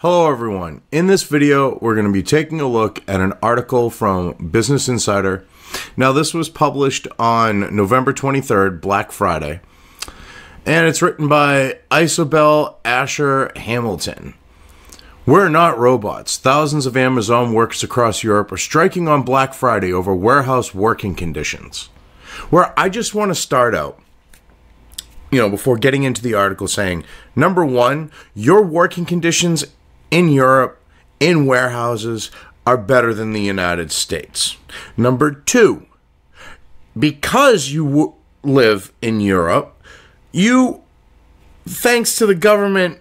Hello everyone. In this video, we're going to be taking a look at an article from Business Insider. Now this was published on November 23rd, Black Friday, and it's written by Isobel Asher Hamilton. We're not robots. Thousands of Amazon workers across Europe are striking on Black Friday over warehouse working conditions. Where I just want to start out, before getting into the article, saying, number one, your working conditions in Europe, in warehouses, are better than the United States. Number two, because you live in Europe, you, thanks to the government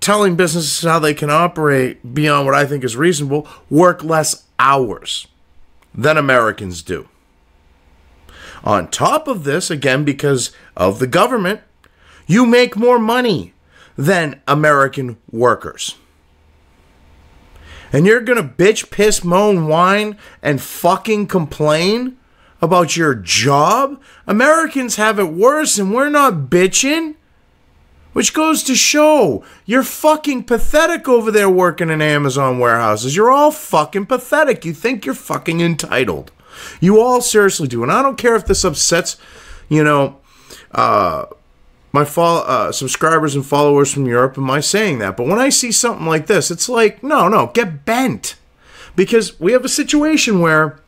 telling businesses how they can operate beyond what I think is reasonable, work less hours than Americans do. On top of this, again, because of the government, you make more money than American workers. And you're going to bitch, piss, moan, whine, and fucking complain about your job? Americans have it worse and we're not bitching? Which goes to show you're fucking pathetic over there working in Amazon warehouses. You're all fucking pathetic. You think you're fucking entitled. You all seriously do. And I don't care if this upsets, my subscribers and followers from Europe, am I saying that? But when I see something like this, it's like, no, get bent. Because we have a situation where,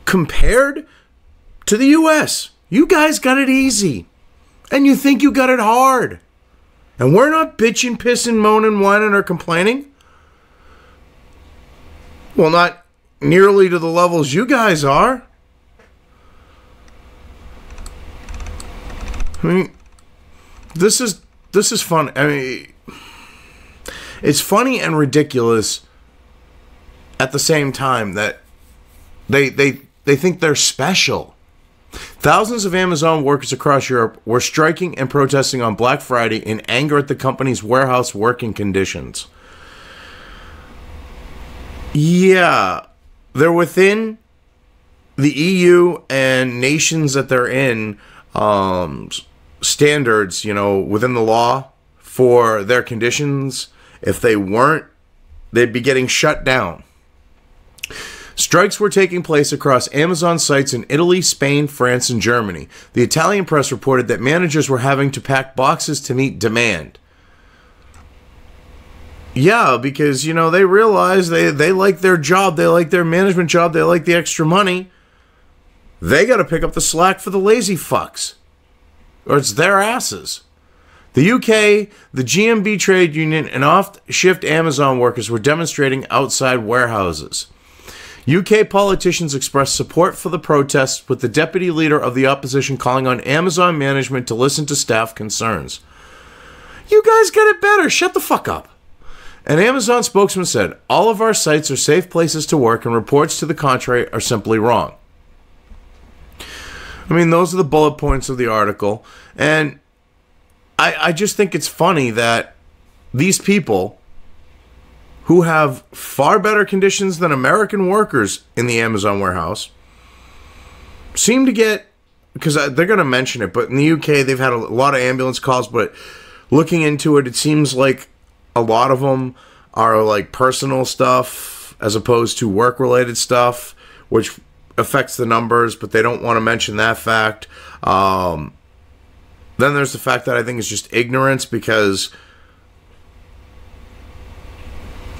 compared to the U.S., you guys got it easy. And you think you got it hard. And we're not bitching, pissing, moaning, whining, or complaining. Well, not nearly to the levels you guys are. I mean, this is fun. I mean, it's funny and ridiculous at the same time that they think they're special. Thousands of Amazon workers across Europe were striking and protesting on Black Friday in anger at the company's warehouse working conditions. Yeah, they're within the EU and nations that they're in, standards, within the law for their conditions. If they weren't, they'd be getting shut down. Strikes were taking place across Amazon sites in Italy, Spain, France, and Germany. The Italian press reported that managers were having to pack boxes to meet demand. Yeah, because, they realize they like their job, they like their management job, they like the extra money. They got to pick up the slack for the lazy fucks. Or it's their asses. The UK, the GMB trade union, and off-shift Amazon workers were demonstrating outside warehouses. UK politicians expressed support for the protests, with the deputy leader of the opposition calling on Amazon management to listen to staff concerns. You guys get it better. Shut the fuck up. An Amazon spokesman said, all of our sites are safe places to work and reports to the contrary are simply wrong. I mean, those are the bullet points of the article. And I just think it's funny that these people who have far better conditions than American workers in the Amazon warehouse seem to get, because they're going to mention it, but in the UK they've had a lot of ambulance calls, but looking into it, it seems like a lot of them are like personal stuff as opposed to work-related stuff, which affects the numbers, but they don't want to mention that fact. Then there's the fact that I think is just ignorance, because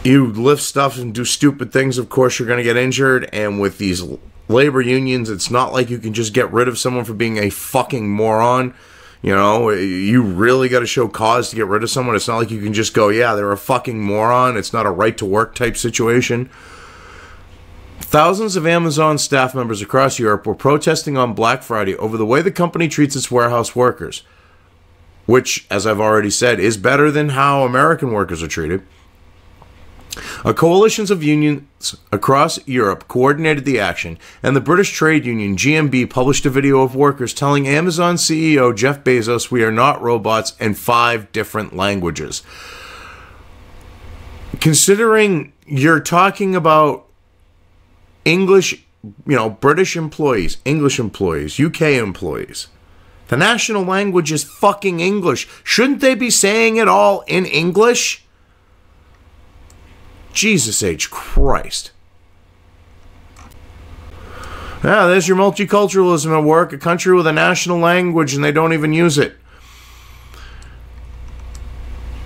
you lift stuff and do stupid things, of course you're going to get injured, and with these labor unions, it's not like you can just get rid of someone for being a fucking moron. You really got to show cause to get rid of someone. It's not like you can just go, yeah, they're a fucking moron. It's not a right to work type situation. Thousands of Amazon staff members across Europe were protesting on Black Friday over the way the company treats its warehouse workers, which, as I've already said, is better than how American workers are treated. A coalition of unions across Europe coordinated the action, and the British trade union GMB published a video of workers telling Amazon CEO Jeff Bezos, "We are not robots," in 5 different languages. Considering you're talking about English, British employees, English employees, UK employees, the national language is fucking English. Shouldn't they be saying it all in English? Jesus H. Christ. Yeah, there's your multiculturalism at work. A country with a national language and they don't even use it.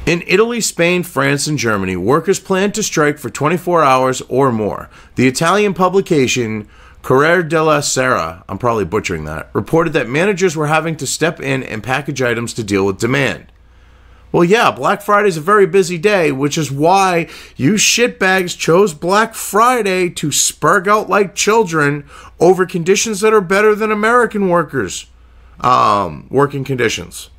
In Italy, Spain, France, and Germany, workers plan to strike for 24 hours or more. The Italian publication Corriere della Sera, I'm probably butchering that, reported that managers were having to step in and package items to deal with demand. Well, yeah, Black Friday's a very busy day, which is why you shitbags chose Black Friday to spurg out like children over conditions that are better than American workers' working conditions.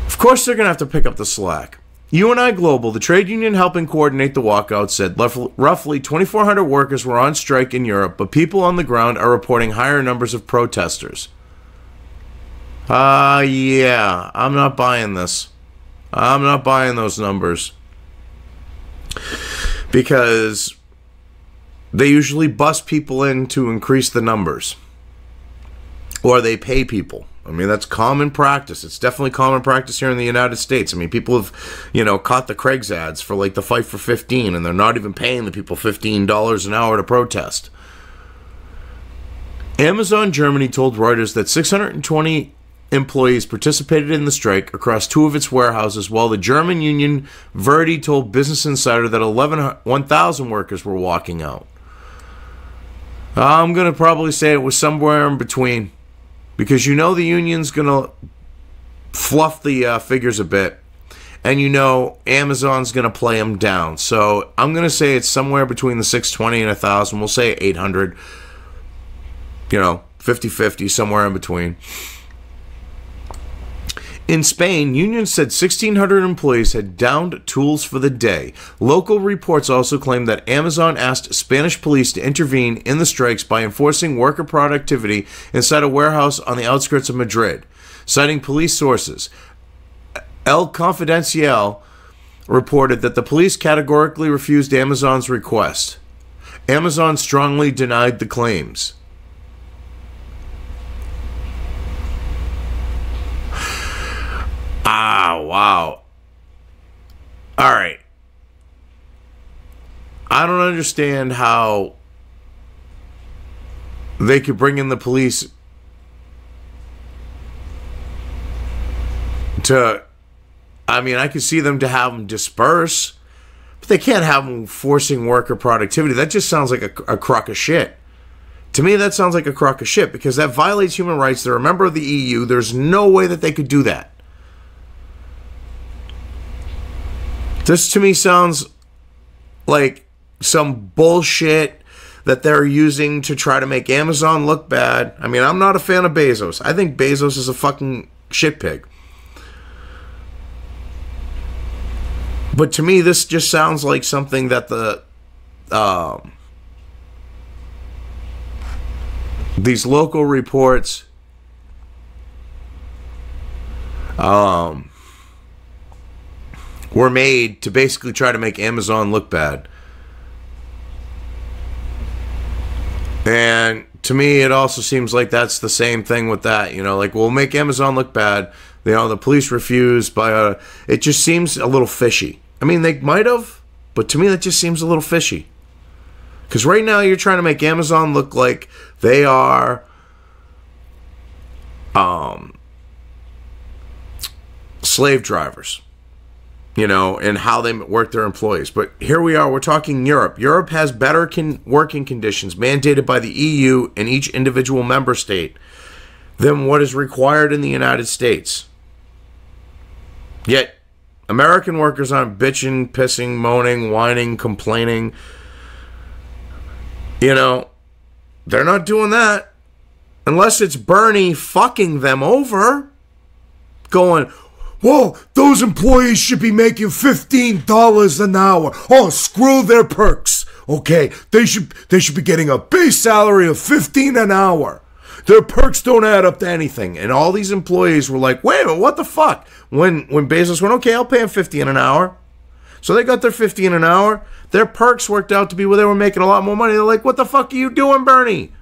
Of course, they're going to have to pick up the slack. UNI Global, the trade union helping coordinate the walkout, said roughly 2,400 workers were on strike in Europe, but people on the ground are reporting higher numbers of protesters. Yeah, I'm not buying this. I'm not buying those numbers. Because they usually bust people in to increase the numbers. Or they pay people. I mean, that's common practice. It's definitely common practice here in the United States. I mean, people have, caught the Craig's ads for like the Fight for 15, and they're not even paying the people $15 an hour to protest. Amazon Germany told Reuters that 620 employees participated in the strike across 2 of its warehouses, while the German union Verdi told Business Insider that 1,000 workers were walking out. I'm going to probably say it was somewhere in between. Because the union's going to fluff the figures a bit. And Amazon's going to play them down. So I'm going to say it's somewhere between the 620 and 1,000. We'll say 800. 50-50, somewhere in between. In Spain, unions said 1,600 employees had downed tools for the day. Local reports also claimed that Amazon asked Spanish police to intervene in the strikes by enforcing worker productivity inside a warehouse on the outskirts of Madrid. Citing police sources, El Confidencial reported that the police categorically refused Amazon's request. Amazon strongly denied the claims. Wow. All right. I don't understand how they could bring in the police to... I could see them to have them disperse, but they can't have them forcing worker productivity. That just sounds like a crock of shit. To me, that sounds like a crock of shit because that violates human rights. They're a member of the EU. There's no way that they could do that. This to me sounds like some bullshit that they're using to try to make Amazon look bad. I'm not a fan of Bezos. I think Bezos is a fucking shit pig. But to me, this just sounds like something that these local reports were made to basically try to make Amazon look bad. And to me, it also seems like that's the same thing with that. We'll make Amazon look bad. The police refused by it just seems a little fishy. They might have, but to me, that just seems a little fishy. Because right now, you're trying to make Amazon look like they are slave drivers. And how they work their employees. But here we are, we're talking Europe. Europe has better working conditions mandated by the EU and each individual member state than what is required in the United States. Yet, American workers aren't bitching, pissing, moaning, whining, complaining. They're not doing that. Unless it's Bernie fucking them over. Going... Whoa, those employees should be making $15 an hour. Oh, screw their perks. Okay, they should be getting a base salary of $15 an hour. Their perks don't add up to anything. And all these employees were like, wait a minute, what the fuck? When Bezos went, okay, I'll pay them $15 an hour. So they got their $15 an hour. Their perks worked out to be where they were making a lot more money. They're like, what the fuck are you doing, Bernie?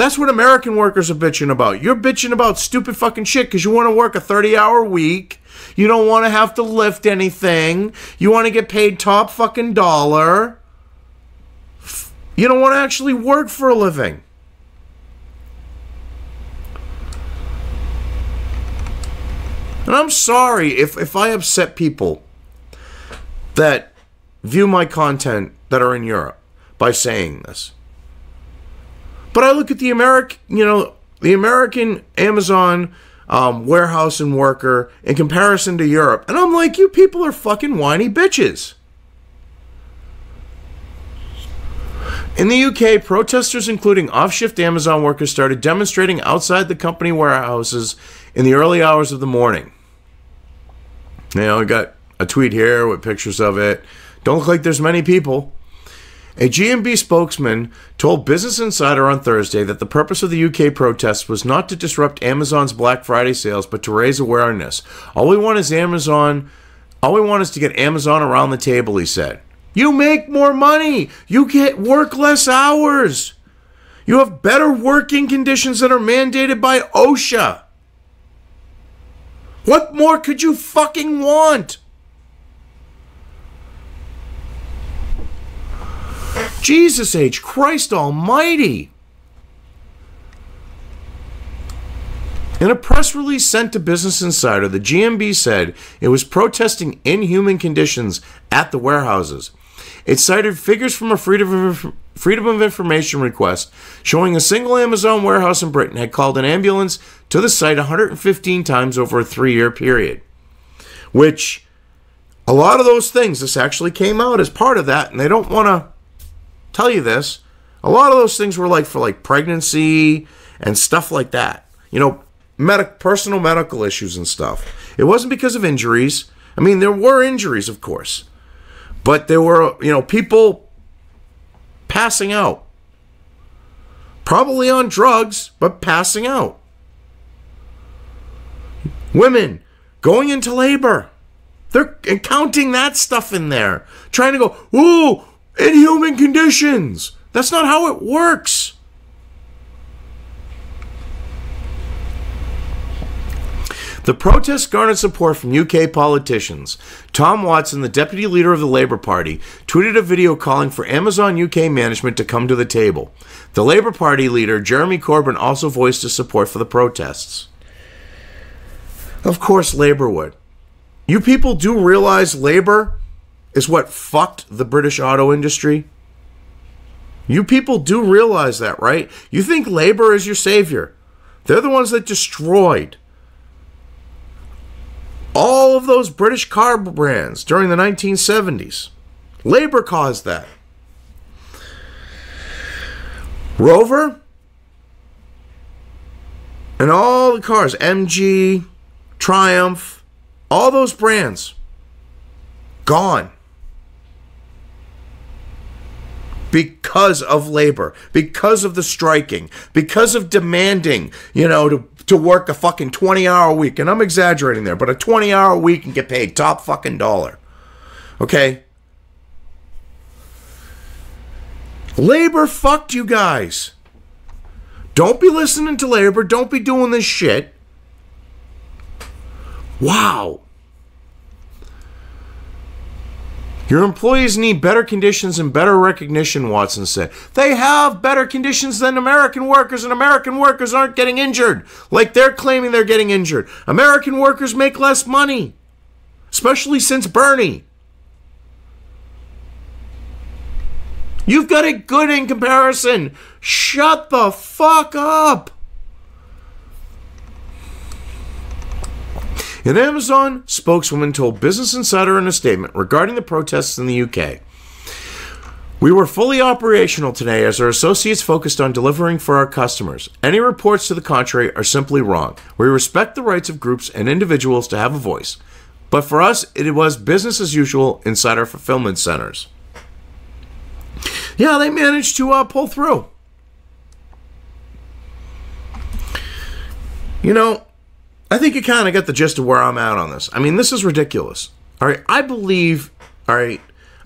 That's what American workers are bitching about. You're bitching about stupid fucking shit because you want to work a 30-hour week. You don't want to have to lift anything. You want to get paid top fucking dollar. You don't want to actually work for a living. And I'm sorry if I upset people that view my content that are in Europe by saying this. But I look at the American Amazon warehouse and worker in comparison to Europe, and I'm like, you people are fucking whiny bitches. In the UK, protesters, including off-shift Amazon workers, started demonstrating outside the company warehouses in the early hours of the morning. I got a tweet here with pictures of it. Don't look like there's many people. A GMB spokesman told Business Insider on Thursday that the purpose of the UK protests was not to disrupt Amazon's Black Friday sales, but to raise awareness. All we want is to get Amazon around the table, he said. You make more money. You work less hours. You have better working conditions that are mandated by OSHA. What more could you fucking want? Jesus H. Christ Almighty. In a press release sent to Business Insider, the GMB said it was protesting inhuman conditions at the warehouses. It cited figures from a Freedom of Information request showing a single Amazon warehouse in Britain had called an ambulance to the site 115 times over a 3-year period. Which, a lot of those things, this actually came out as part of that, and they don't want to tell you this. A lot of those things were like for like pregnancy and stuff like that. Personal medical issues and stuff. It wasn't because of injuries. I mean, there were injuries, of course. But there were, people passing out. Probably on drugs, but passing out. Women going into labor. They're counting that stuff in there. Trying to go, ooh, inhuman conditions. That's not how it works. The protests garnered support from UK politicians. Tom Watson, the deputy leader of the Labour Party, tweeted a video calling for Amazon UK management to come to the table. The Labour Party leader, Jeremy Corbyn, also voiced his support for the protests. Of course, Labour would. You people do realize Labour is what fucked the British auto industry? You people do realize that, right? You think Labour is your savior. They're the ones that destroyed all of those British car brands during the 1970s. Labour caused that. Rover and all the cars, MG, Triumph, all those brands, gone. Because of labor, because of the striking, because of demanding, to work a fucking 20-hour week. And I'm exaggerating there, but a 20-hour week and get paid top fucking dollar. Okay? Labor fucked you guys. Don't be listening to labor. Don't be doing this shit. Wow. Your employees need better conditions and better recognition, Watson said. They have better conditions than American workers, and American workers aren't getting injured like they're claiming they're getting injured. American workers make less money, especially since Bernie. You've got it good in comparison. Shut the fuck up. An Amazon spokeswoman told Business Insider in a statement regarding the protests in the UK. We were fully operational today as our associates focused on delivering for our customers. Any reports to the contrary are simply wrong. We respect the rights of groups and individuals to have a voice. But for us, it was business as usual inside our fulfillment centers. Yeah, they managed to pull through. I think you kind of get the gist of where I'm at on this. I mean, this is ridiculous. All right, I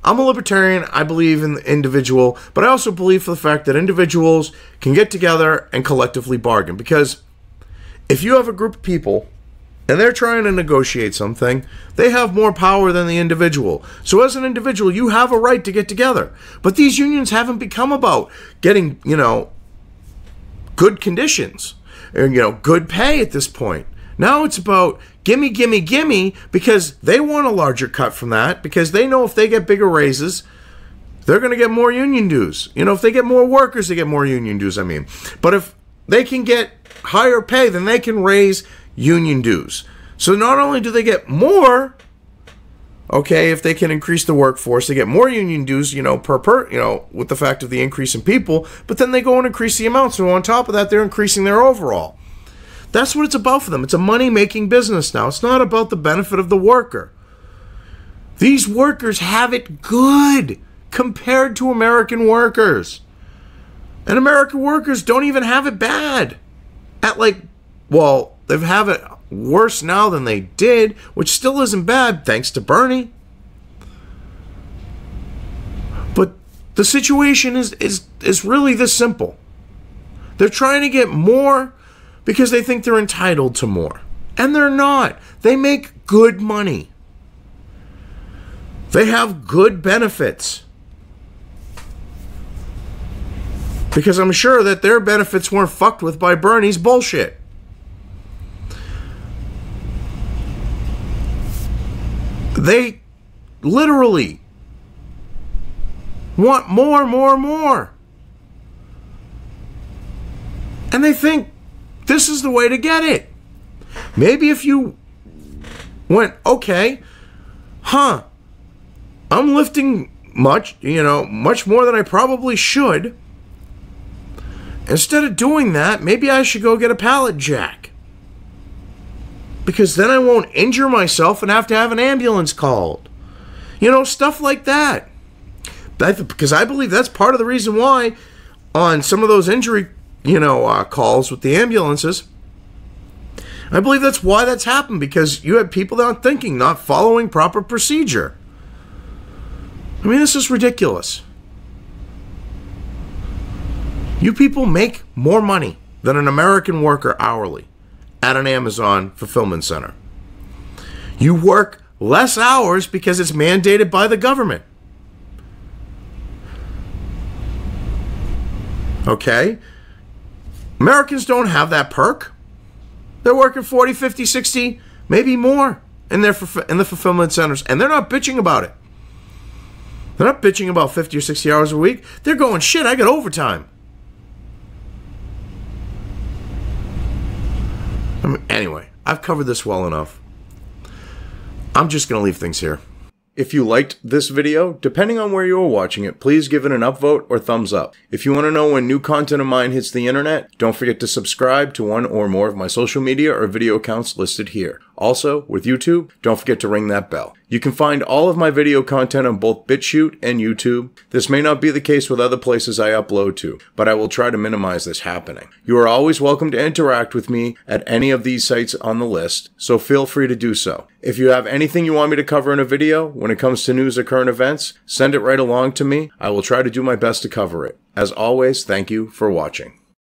I'm a libertarian. I believe in the individual, but I also believe for the fact that individuals can get together and collectively bargain. Because if you have a group of people and they're trying to negotiate something, they have more power than the individual. So as an individual, you have a right to get together. But these unions haven't become about getting, good conditions and, good pay at this point. Now it's about gimme, gimme, gimme, because they want a larger cut from that, because they know if they get bigger raises, they're going to get more union dues. If they get more workers, they get more union dues, But if they can get higher pay, then they can raise union dues. So not only do they get more, if they can increase the workforce, they get more union dues, with the fact of the increase in people, but then they go and increase the amount. So on top of that, they're increasing their overall. That's what it's about for them. It's a money-making business now. It's not about the benefit of the worker. These workers have it good compared to American workers. And American workers don't even have it bad. They have it worse now than they did, which still isn't bad, thanks to Bernie. But the situation is really this simple. They're trying to get more because they think they're entitled to more. And they're not. They make good money. They have good benefits. Because I'm sure that their benefits weren't fucked with by Bernie's bullshit. They literally want more. And they think this is the way to get it. Maybe if you went, I'm lifting much more than I probably should. Instead of doing that, maybe I should go get a pallet jack. Because then I won't injure myself and have to have an ambulance called. Stuff like that. Because I believe that's part of the reason why on some of those injury calls with the ambulances, I believe that's why that's happened, because you have people that aren't thinking, not following proper procedure. This is ridiculous. You people make more money than an American worker hourly at an Amazon fulfillment center. You work less hours because it's mandated by the government. Okay? Americans don't have that perk. They're working 40, 50, 60, maybe more in the fulfillment centers, and they're not bitching about it. They're not bitching about 50 or 60 hours a week. They're going, shit, I got overtime. Anyway, I've covered this well enough. I'm just going to leave things here. If you liked this video, depending on where you are watching it, please give it an upvote or thumbs up. If you want to know when new content of mine hits the internet, don't forget to subscribe to one or more of my social media or video accounts listed here. Also, with YouTube, don't forget to ring that bell. You can find all of my video content on both BitChute and YouTube. This may not be the case with other places I upload to, but I will try to minimize this happening. You are always welcome to interact with me at any of these sites on the list, so feel free to do so. If you have anything you want me to cover in a video, when it comes to news or current events, send it right along to me. I will try to do my best to cover it. As always, thank you for watching.